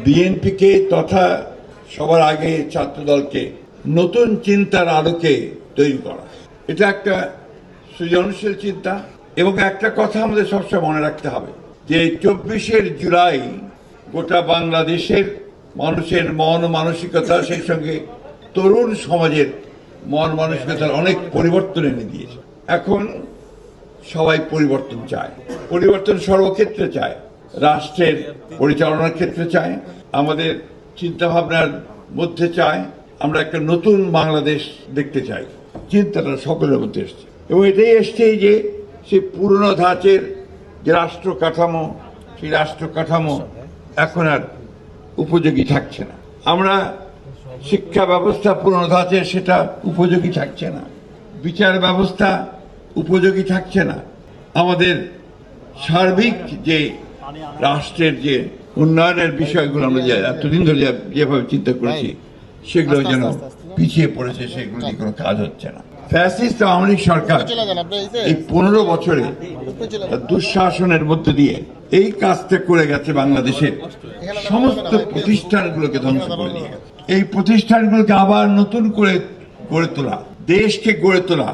বিএনপিকে তথা সবার আগে ছাত্রদলকে নতুন চিন্তার আলোকে তৈরি করা। এটা একটা সৃজনশীল চিন্তা এবং একটা কথা আমাদের সবসময় মনে রাখতে হবে যে 24শে জুলাই গোটা বাংলাদেশের মানুষের মন মানসিকতা, সেই সঙ্গে তরুণ সমাজের মন মানসিকতার অনেক পরিবর্তন এনে দিয়েছে। এখন সবাই পরিবর্তন চায়, পরিবর্তন সর্বক্ষেত্রে চায়, রাষ্ট্রের পরিচালনার ক্ষেত্রে চায়, আমাদের চিন্তাভাবনার মধ্যে চায়। আমরা একটা নতুন বাংলাদেশ দেখতে চাই। চিন্তাটা সকলের মধ্যে এসছে এবং এটাই এসছে যে সেই পুরনো ধাঁচের যে রাষ্ট্র কাঠামো, সেই রাষ্ট্র কাঠামো এখন আর উপযোগী থাকছে না। আমরা শিক্ষা ব্যবস্থা পুরনো ধাঁচের, সেটা উপযোগী থাকছে না। বিচার ব্যবস্থা উপযোগী থাকছে না। আমাদের সার্বিক যে রাষ্ট্রের যে উন্নয়নের বিষয়গুলো আমরা এতদিন ধরে যেভাবে চিন্তা করেছি, সেগুলো যেন পিছিয়ে পড়েছে, সেগুলো নিয়ে কোনো কাজ হচ্ছে না। ফ্যাসিস্ট আওয়ামী লীগ সরকার এই 15 বছরে দুঃশাসনের মধ্যে দিয়ে এই কাজটা করে গেছে। বাংলাদেশের সমস্ত প্রতিষ্ঠানগুলোকে ধ্বংস করে দিয়ে গেছে। এই প্রতিষ্ঠানগুলোকে আবার নতুন করে গড়ে তোলা, দেশকে গড়ে তোলা